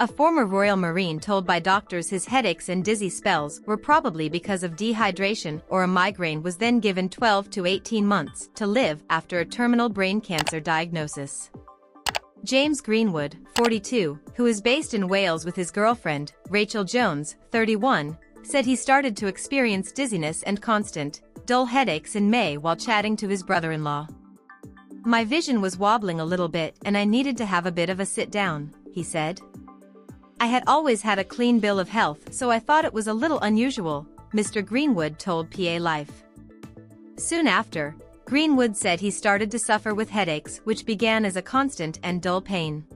A former Royal Marine told by doctors his headaches and dizzy spells were probably because of dehydration or a migraine, was then given 12 to 18 months to live after a terminal brain cancer diagnosis. James Greenwood, 42, who is based in Wales with his girlfriend, Rachel Jones, 31, said he started to experience dizziness and constant, dull headaches in May while chatting to his brother-in-law. "My vision was wobbling a little bit and I needed to have a bit of a sit down," he said. "I had always had a clean bill of health, so I thought it was a little unusual," Mr. Greenwood told PA Life. Soon after, Greenwood said he started to suffer with headaches which began as a constant and dull pain.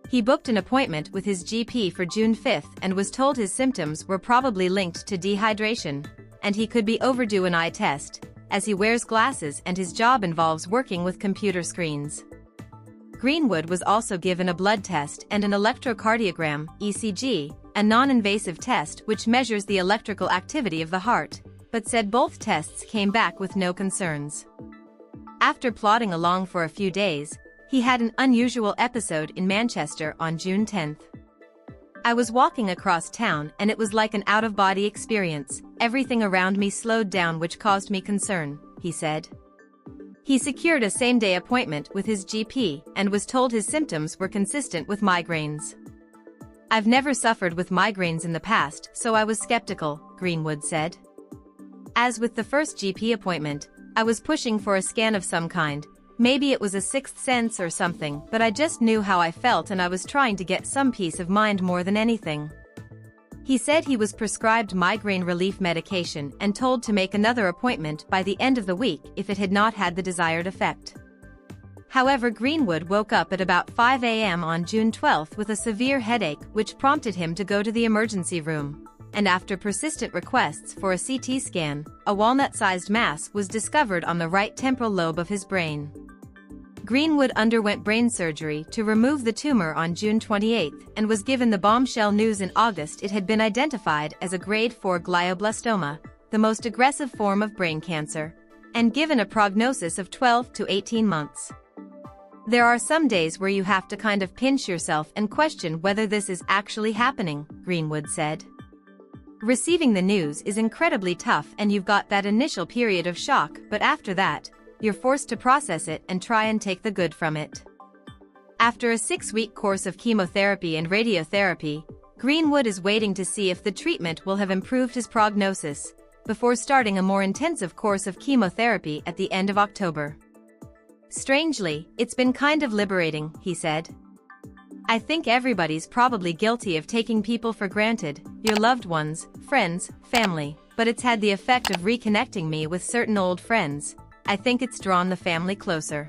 He booked an appointment with his GP for June 5 and was told his symptoms were probably linked to dehydration, and he could be overdue an eye test, as he wears glasses and his job involves working with computer screens. Greenwood was also given a blood test and an electrocardiogram, ECG, a non-invasive test which measures the electrical activity of the heart, but said both tests came back with no concerns. After plodding along for a few days, he had an unusual episode in Manchester on June 10. "I was walking across town and it was like an out-of-body experience. Everything around me slowed down, which caused me concern," he said. He secured a same-day appointment with his GP and was told his symptoms were consistent with migraines. "I've never suffered with migraines in the past, so I was skeptical," Greenwood said. "As with the first GP appointment, I was pushing for a scan of some kind. Maybe it was a sixth sense or something, but I just knew how I felt and I was trying to get some peace of mind more than anything." He said he was prescribed migraine relief medication and told to make another appointment by the end of the week if it had not had the desired effect. However, Greenwood woke up at about 5 a.m. on June 12 with a severe headache which prompted him to go to the emergency room, and after persistent requests for a CT scan, a walnut-sized mass was discovered on the right temporal lobe of his brain. Greenwood underwent brain surgery to remove the tumor on June 28 and was given the bombshell news in August it had been identified as a grade 4 glioblastoma, the most aggressive form of brain cancer, and given a prognosis of 12 to 18 months. "There are some days where you have to kind of pinch yourself and question whether this is actually happening," Greenwood said. "Receiving the news is incredibly tough and you've got that initial period of shock, but after that, you're forced to process it and try and take the good from it." After a 6-week course of chemotherapy and radiotherapy, Greenwood is waiting to see if the treatment will have improved his prognosis, before starting a more intensive course of chemotherapy at the end of October. "Strangely, it's been kind of liberating," he said. "I think everybody's probably guilty of taking people for granted, your loved ones, friends, family, but it's had the effect of reconnecting me with certain old friends. I think it's drawn the family closer.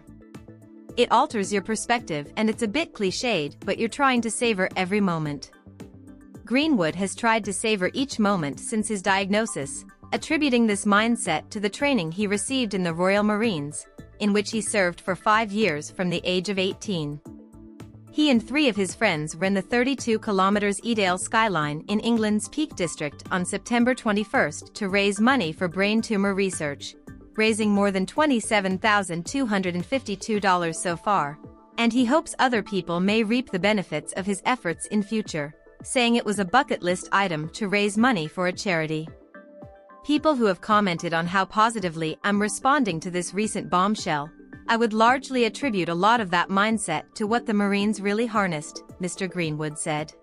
It alters your perspective and it's a bit cliched, but you're trying to savor every moment." Greenwood has tried to savor each moment since his diagnosis, attributing this mindset to the training he received in the Royal Marines, in which he served for 5 years from the age of 18. He and 3 of his friends ran the 32-kilometre Edale skyline in England's Peak District on September 21 to raise money for brain tumor research, raising more than $27,252 so far, and he hopes other people may reap the benefits of his efforts in future, saying it was a bucket list item to raise money for a charity. "People who have commented on how positively I'm responding to this recent bombshell, I would largely attribute a lot of that mindset to what the Marines really harnessed," Mr. Greenwood said.